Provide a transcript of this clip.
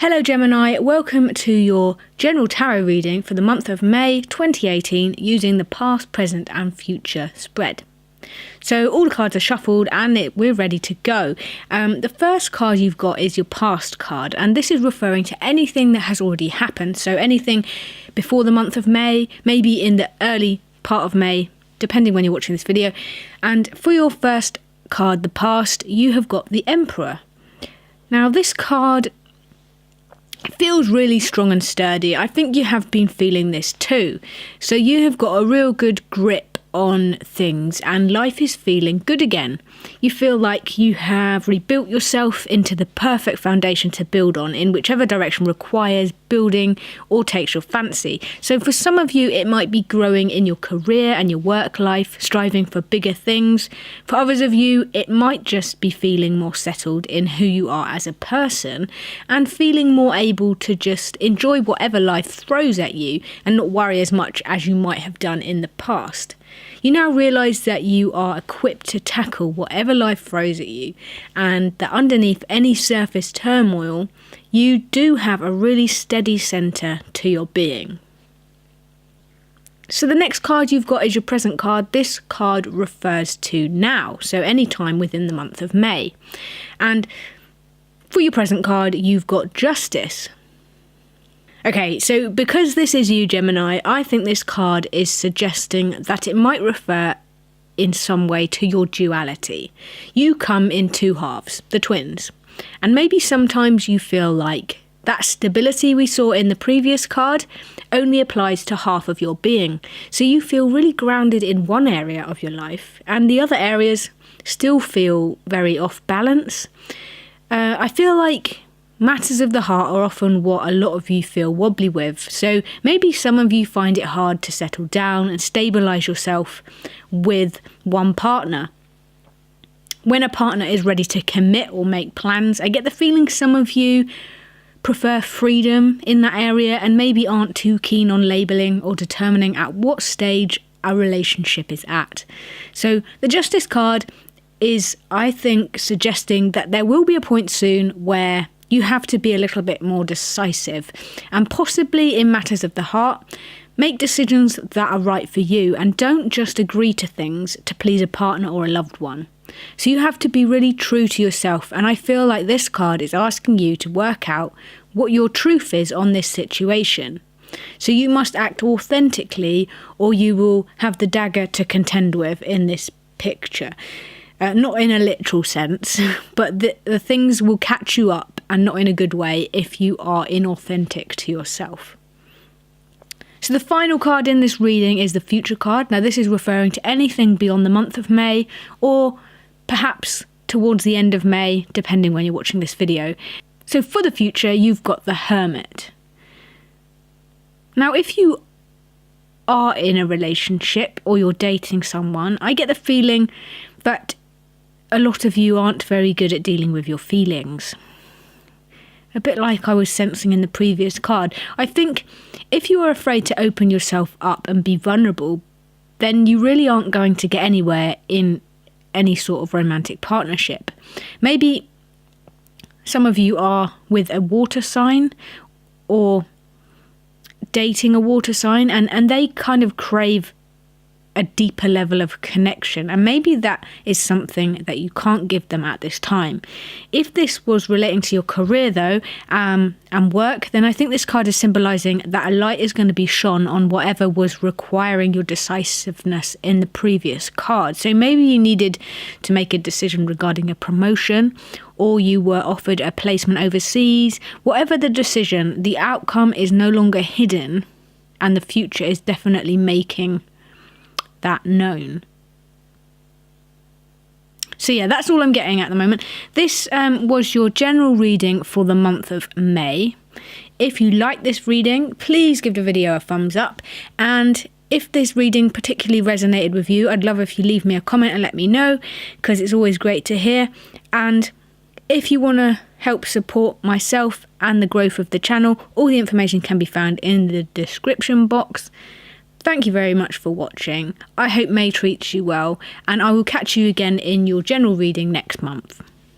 Hello Gemini, welcome to your general tarot reading for the month of May 2018 using the past, present and future spread. So all the cards are shuffled and we're ready to go. The first card you've got is your past card, and this is referring to anything that has already happened. So anything before the month of May, maybe in the early part of May, depending when you're watching this video. And for your first card, the past, you have got the Emperor. Now this card feels really strong and sturdy. I think you have been feeling this too. So you have got a real good grip on things and life is feeling good again. You feel like you have rebuilt yourself into the perfect foundation to build on in whichever direction requires building or takes your fancy. So for some of you, it might be growing in your career and your work life, striving for bigger things. For others of you, it might just be feeling more settled in who you are as a person and feeling more able to just enjoy whatever life throws at you and not worry as much as you might have done in the past. You now realise that you are equipped to tackle whatever life throws at you, and that underneath any surface turmoil, you do have a really steady centre to your being. So the next card you've got is your present card. This card refers to now, so any time within the month of May. And for your present card, you've got Justice. Okay, so because this is you, Gemini, I think this card is suggesting that it might refer in some way to your duality. You come in two halves, the twins, and maybe sometimes you feel like that stability we saw in the previous card only applies to half of your being. So you feel really grounded in one area of your life and the other areas still feel very off balance. I feel like matters of the heart are often what a lot of you feel wobbly with, so maybe some of you find it hard to settle down and stabilise yourself with one partner. When a partner is ready to commit or make plans, I get the feeling some of you prefer freedom in that area and maybe aren't too keen on labelling or determining at what stage a relationship is at. So the Justice card is, I think, suggesting that there will be a point soon where you have to be a little bit more decisive and possibly in matters of the heart, make decisions that are right for you and don't just agree to things to please a partner or a loved one. So you have to be really true to yourself, and I feel like this card is asking you to work out what your truth is on this situation. So you must act authentically or you will have the dagger to contend with in this picture. Not in a literal sense, but the things will catch you up and not in a good way if you are inauthentic to yourself. So the final card in this reading is the Future card. Now this is referring to anything beyond the month of May or perhaps towards the end of May, depending when you're watching this video. So for the future, you've got the Hermit. Now if you are in a relationship or you're dating someone, I get the feeling that a lot of you aren't very good at dealing with your feelings. A bit like I was sensing in the previous card. I think if you are afraid to open yourself up and be vulnerable, then you really aren't going to get anywhere in any sort of romantic partnership. Maybe some of you are with a water sign or dating a water sign and they kind of crave a deeper level of connection, and maybe that is something that you can't give them at this time. If this was relating to your career though and work, then I think this card is symbolising that a light is going to be shone on whatever was requiring your decisiveness in the previous card. So maybe you needed to make a decision regarding a promotion, or you were offered a placement overseas. Whatever the decision, the outcome is no longer hidden and the future is definitely making that known. So yeah, that's all I'm getting at the moment. This was your general reading for the month of May. If you like this reading, please give the video a thumbs up, and if this reading particularly resonated with you, I'd love if you leave me a comment and let me know, because it's always great to hear. And if you want to help support myself and the growth of the channel, all the information can be found in the description box. Thank you very much for watching. I hope May treats you well, and I will catch you again in your general reading next month.